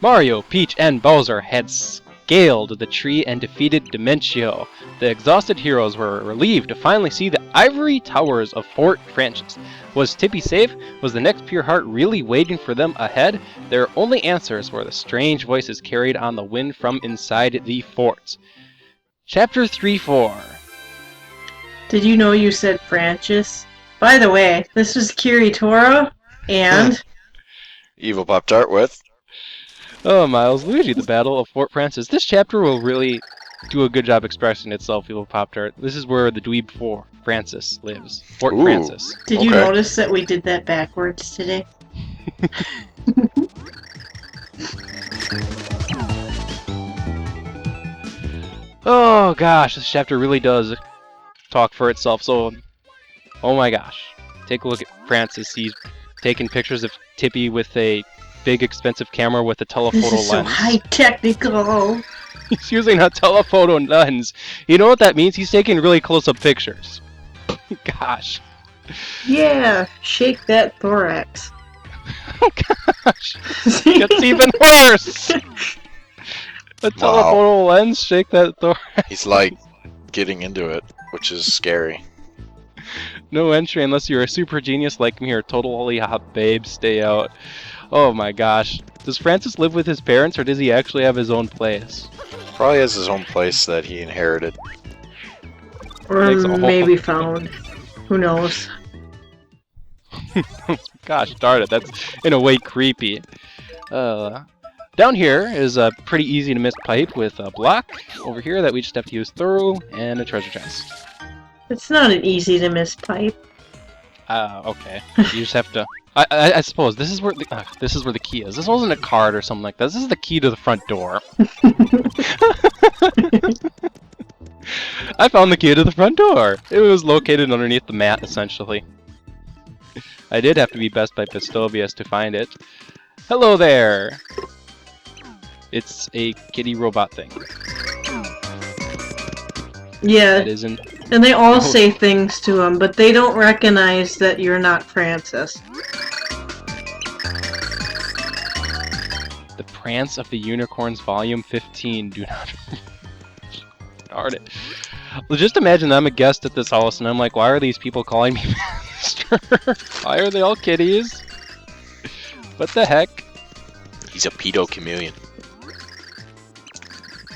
Mario, Peach, and Bowser had scaled the tree and defeated Dimentio. The exhausted heroes were relieved to finally see the ivory towers of Fort Francis. Was Tippy safe? Was the next pure heart really waiting for them ahead? Their only answers were the strange voices carried on the wind from inside the fort. Chapter 3-4. Did you know you said Francis? By the way, this is Carrie Toro and Evil Pop-Tart with... Oh, Milesluigi, the Battle of Fort Francis. This chapter will really do a good job expressing itself, Evil Pop-Tart. This is where the dweeb for Francis lives. Fort Francis. Did you notice that we did that backwards today? Oh gosh, this chapter really does talk for itself. So, oh my gosh. Take a look at Francis. He's taking pictures of Tippy with a big expensive camera with a telephoto This is lens. so high technical. He's using a telephoto lens. You know what that means? He's taking really close-up pictures. Gosh. Yeah, shake that thorax. Oh gosh. It's even worse. A telephoto lens, shake that thorax. He's like getting into it, which is scary. No entry unless you're a super genius like me or totally hot babe. Stay out. Oh my gosh. Does Francis live with his parents or does he actually have his own place? Probably has his own place that he inherited. Or maybe found. Who knows? Gosh darn it, that's in a way creepy. Down here is a pretty easy to miss pipe with a block over here that we just have to use through and a treasure chest. It's not an easy to miss pipe. Okay. You just have to. I suppose this is where the key is. This wasn't a card or something like that. This is the key to the front door. I found the key to the front door. It was located underneath the mat, essentially. I did have to be best by Pistovius to find it. Hello there. It's a kitty robot thing. Yeah. It isn't. And they all say things to him, but they don't recognize that you're not Francis. The Prance of the Unicorns, Volume 15. Do not... Darn it. Well, just imagine I'm a guest at this house, and I'm like, why are these people calling me master? Why are they all kitties? What the heck? He's a pedo chameleon.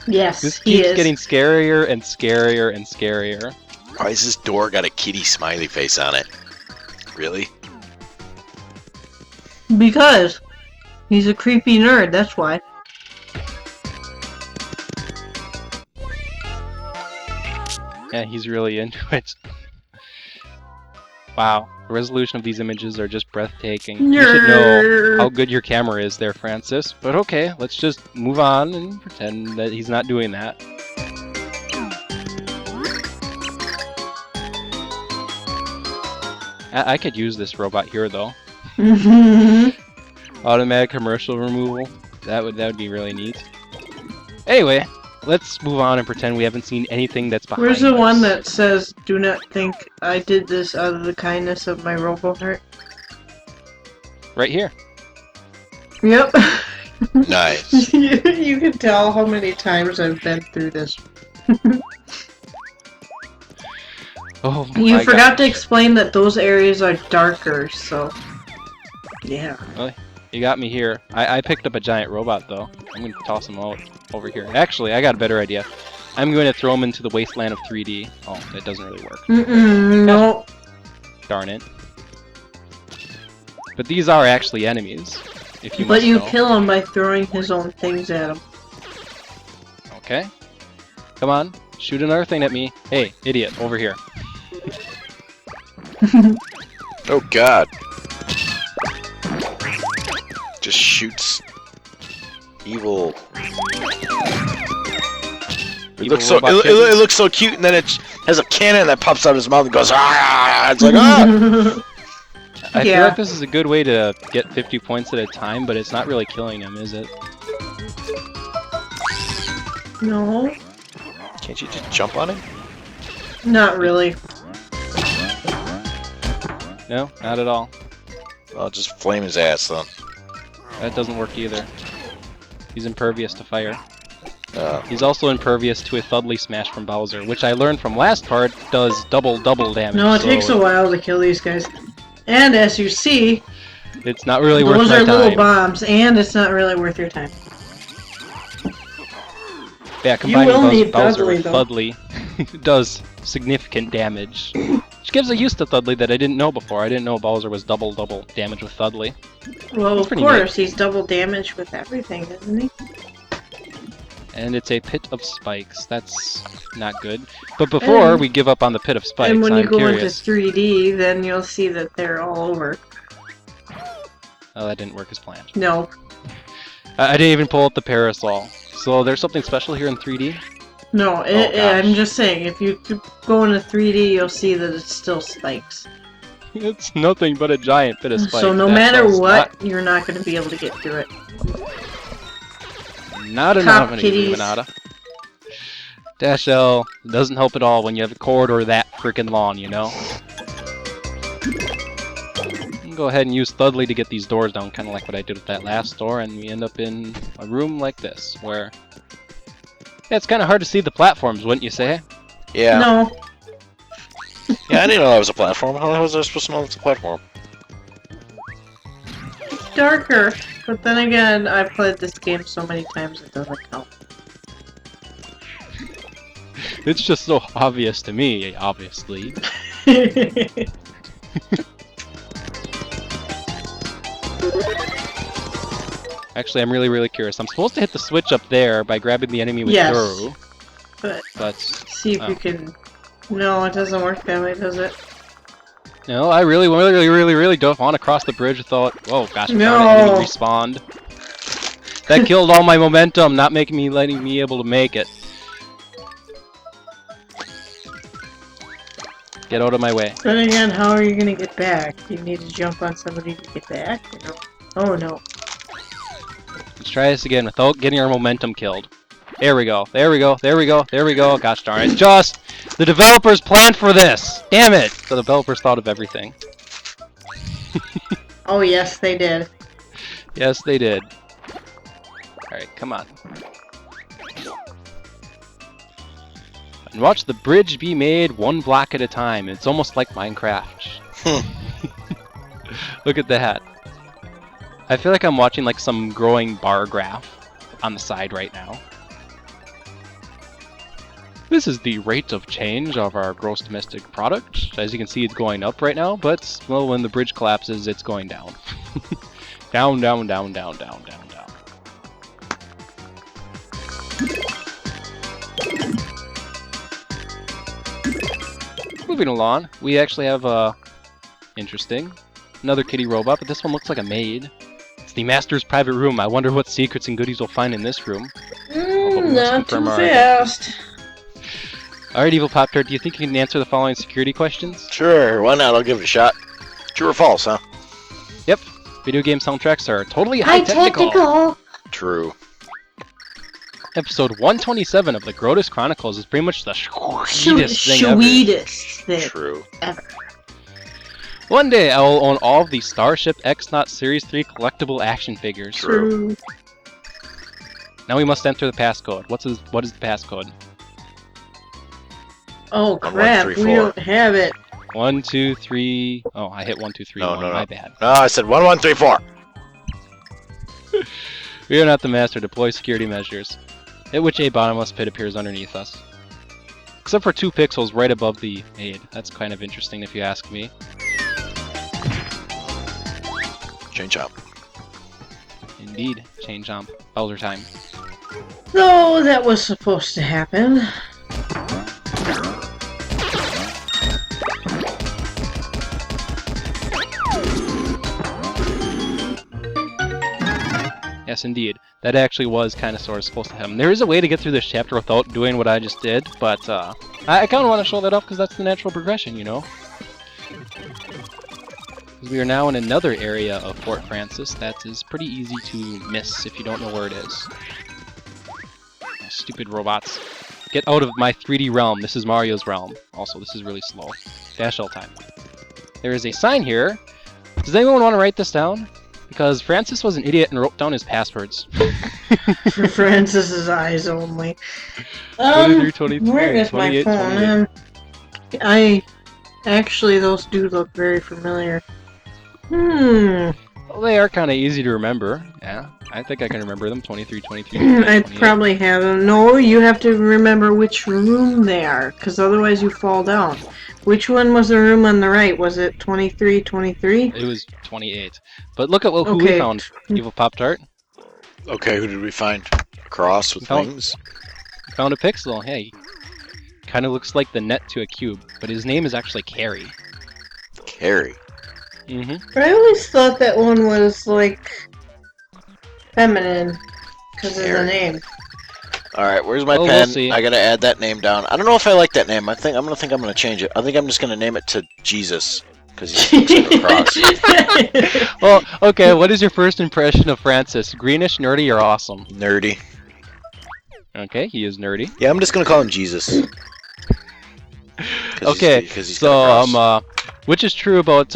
Yes, This he keeps is. getting scarier and scarier and scarier. Why has this door got a kitty smiley face on it? Really? Because he's a creepy nerd, that's why. Yeah, he's really into it. Wow, the resolution of these images are just breathtaking. You should know how good your camera is there, Francis. But okay, let's just move on and pretend that he's not doing that. I could use this robot here, though. Automatic commercial removal. That would be really neat. Anyway, let's move on and pretend we haven't seen anything that's behind Where's the us. one that says, "Do not think I did this out of the kindness of my robo-heart"? Right here. Yep. Nice. You can tell how many times I've been through this. Oh my You forgot to gosh. explain that those areas are darker, so... Yeah. Well, you got me here. I picked up a giant robot, though. I'm going to toss him out over here. Actually, I got a better idea. I'm going to throw him into the wasteland of 3D. Oh, that doesn't really work. No. Darn it. But these are actually enemies, if you But must you know. kill him by throwing his own things at him. Okay. Come on. Shoot another thing at me. Hey, idiot, over here. Oh god. Just shoots evil. It looks so it looks so cute, and then it has a cannon that pops out of his mouth and goes ah. It's like ah. I feel Yeah. like this is a good way to get 50 points at a time, but it's not really killing him, is it? No. Can't you just jump on him? Not really. No, not at all. Well, just flame his ass then. That doesn't work either. He's impervious to fire. Uh, He's also impervious to a Thudley Smash from Bowser, which I learned from last part does double damage. No, it so takes a while to kill these guys. And as you see, it's not really worth those my are time. little bombs, and it's not really worth your time. Yeah, combining will need Bowser Thudley, with though. Thudley does significant damage. Which gives a use to Thudley that I didn't know before. I didn't know Bowser was double damage with Thudley. Well, That's of pretty course, he's double damage with everything, isn't he? And it's a pit of spikes. That's not good. But before we give up on the pit of spikes, And when you I'm go curious. into 3D, then you'll see that they're all over. Oh, that didn't work as planned. No. I didn't even pull up the parasol. So there's something special here in 3D? No, gosh. I'm just saying, if you go into 3D, you'll see that it's still spikes. It's nothing but a giant pit of spikes. So no That matter does what, you're not going to be able to get through it. Not Cop enough kitties. Limonada. Dash L doesn't help at all when you have a corridor that freaking long, you know? Go ahead and use Thudley to get these doors down, kind of like what I did with that last door, and we end up in a room like this, where... Yeah, it's kind of hard to see the platforms, wouldn't you say? yeah. No. Yeah, I didn't know that was a platform. How was I supposed to know it's a platform? Darker. But then again, I've played this game so many times it doesn't count. It's just so obvious to me, obviously. Actually, I'm really curious. I'm supposed to hit the switch up there by grabbing the enemy with Yes. Guru, But but see if Oh. you can... No, it doesn't work that way, does it? no, I really don't want to cross the bridge without... Oh gosh, darn it, No. enemy respawned. That killed all my momentum, not letting me able to make it. Get out of my way. Then again, how are you gonna get back? You need to jump on somebody to get back? You know? Oh no. Let's try this again without getting our momentum killed. There we go. There we go. There we go. There we go. Gosh darn it. Just the developers planned for this. Damn it. The developers thought of everything. Oh yes, they did. Yes, they did. Alright, come on. And watch the bridge be made one block at a time. It's almost like Minecraft. Look at that. I feel like I'm watching like some growing bar graph on the side right now. This is the rate of change of our gross domestic product. As you can see, it's going up right now, but well, when the bridge collapses, it's going down. Down, down, down, down, down, down, down. Moving along, we actually have interesting, another kitty robot, but this one looks like a maid. It's the master's private room. I wonder what secrets and goodies we'll find in this room. Not too confirm our fast. Alright, Evil Pop-Tart, do you think you can answer the following security questions? Sure, why not? I'll give it a shot. True or false, huh? Yep. Video game soundtracks are totally high-technical. True. Episode 127 of the Grotus Chronicles is pretty much the sweetest thing ever. Sweetest thing True. ever. One day I will own all of the Starship X-Naut Series 3 collectible action figures. True. Now we must enter the passcode. What is the passcode? Oh 1, 1, crap, 3, we 4. don't have it. 1, 2, 3... Oh, I hit 1, 2, 3, No, 1. no, no. My bad. No, I said 1, 1, 3, 4. We are not the master. Deploy security measures. At which a bottomless pit appears underneath us. Except for 2 pixels right above the aid. That's kind of interesting if you ask me. Chain chomp. Indeed. Chain jump. Bowser time. No, that was supposed to happen. Yes, indeed. That actually was kind of sort of supposed to happen. There is a way to get through this chapter without doing what I just did, but I kind of want to show that off because that's the natural progression, you know? We are now in another area of Fort Francis that is pretty easy to miss if you don't know where it is. Oh, stupid robots. Get out of my 3D realm. This is Mario's realm. Also, this is really slow. Dash L time. there is a sign here. Does anyone want to write this down? Because Francis was an idiot and wrote down his passwords. For Francis's eyes only. 23, 23, Where is 28, my phone? 28. Actually, those do look very familiar. Hmm. Well, they are kind of easy to remember. Yeah, I think I can remember them. 23, 23, I 28. probably have them. No, you have to remember which room they are, because otherwise you fall down. Which one was the room on the right? Was it 23, 23? It was 28. But look at who we Okay. found. Evil Pop-Tart. Okay, who did we find? A cross with Found- wings? Found a pixel. Hey, kind of looks like the net to a cube, but his name is actually Carrie. Carrie. Mm-hmm. I always thought that one was, like, feminine, because of the name. Alright, where's my Oh, we'll pen? see. I gotta add that name down. I don't know if I like that name. I'm gonna change it. I think I'm just gonna name it to Jesus. Because he looks like a cross. Well, okay, what is your first impression of Francis? Greenish, nerdy, or awesome? Nerdy. Okay, he is nerdy. Yeah, I'm just gonna call him Jesus. Okay, Because he's so, got a cross. which is true about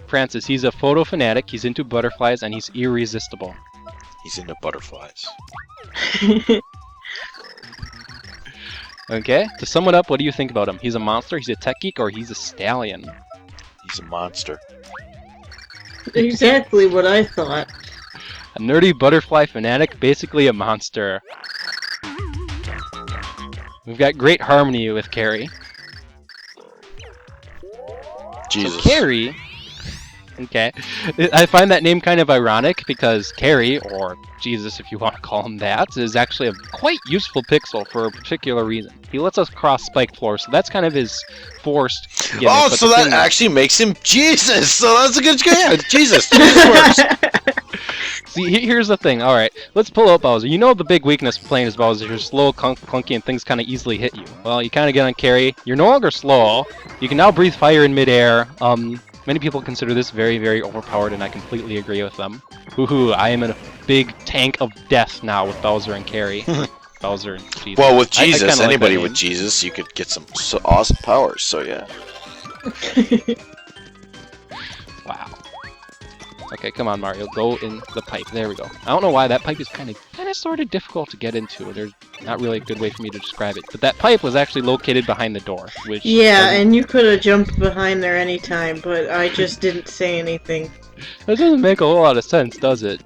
Francis? He's a photo fanatic, he's into butterflies, and he's irresistible. He's into butterflies. Okay, to sum it up, what do you think about him? He's a monster, he's a tech geek, or he's a stallion? He's a monster. Exactly what I thought. A nerdy butterfly fanatic, basically a monster. We've got great harmony with Carrie. Jesus. So Carrie, okay, I find that name kind of ironic because Carrie, or Jesus if you want to call him that, is actually a quite useful pixel for a particular reason. He lets us cross spike floors, so that's kind of his forced gimmick. Oh, but so the that thing actually makes him Jesus! So that's a good guy. Jesus. Jesus works. See, here's the thing. Alright, let's pull up Bowser. You know the big weakness of playing as Bowser. You're slow, clunky, and things kind of easily hit you. Well, you kind of get on Carrie. You're no longer slow. You can now breathe fire in midair. Many people consider this very, very overpowered, and I completely agree with them. Woohoo, I am in a big tank of death now with Bowser and Carrie. Bowser and Jesus. Well, with I Jesus, kinda like anybody that with name. Jesus, you could get some awesome powers, so yeah. Wow. Okay, come on, Mario. Go in the pipe. There we go. I don't know why that pipe is kind of sort of difficult to get into. There's not really a good way for me to describe it. But that pipe was actually located behind the door, which Yeah, doesn't- and you could have jumped behind there anytime, but I just didn't say anything. that doesn't make a whole lot of sense, does it?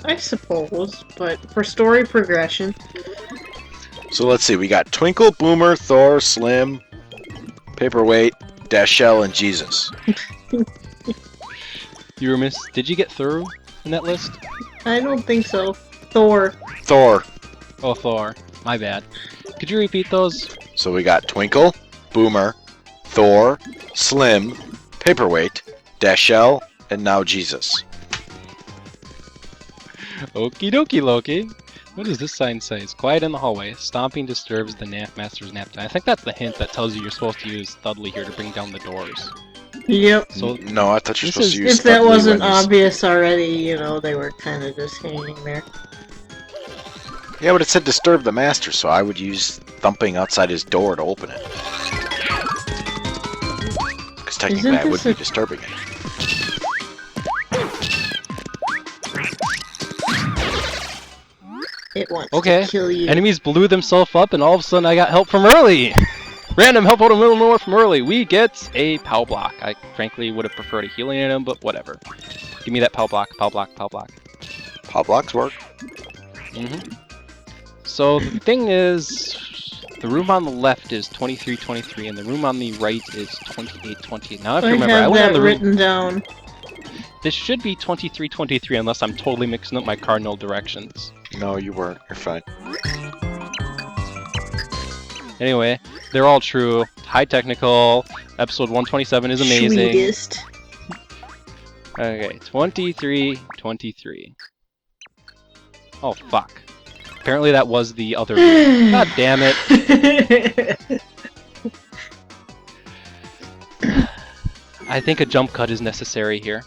I suppose, but for story progression. So let's see, we got Twinkle, Boomer, Thor, Slim, Paperweight, Dashell, and Jesus. You were Did you get through in that list? I don't think so. Thor. Thor. Oh, Thor. My bad. Could you repeat those? So we got Twinkle, Boomer, Thor, Slim, Paperweight, Dashell, and now Jesus. Okie dokie, Loki. What does this sign say? It's quiet in the hallway. Stomping disturbs the master's nap time. I think that's the hint that tells you you're supposed to use Thudley here to bring down the doors. Yep. So No, I thought you were this supposed is- to use If that Thudley wasn't when he's- obvious already, you know, they were kind of just hanging there. Yeah, but it said disturb the master, so I would use thumping outside his door to open it. Because technically Isn't I would this be a- disturbing it. It wants Okay. to kill you. enemies blew themselves up, and all of a sudden I got help from early. Random help out of middle nowhere from early. We get a POW block. I frankly would have preferred a healing item, but whatever. Give me that POW block. POW block. POW block. Pop blocks work. So the thing is, the room on the left is 2323, and the room on the right is 2828. Now, if I you remember, I have went on that the room. written down. This should be 2323, unless I'm totally mixing up my cardinal directions. No, you weren't. You're fine. Anyway, they're all true. High technical. Episode 127 is amazing. Sweetest. Okay, 2323. Oh, fuck. Apparently that was the other room. God damn it. I think a jump cut is necessary here.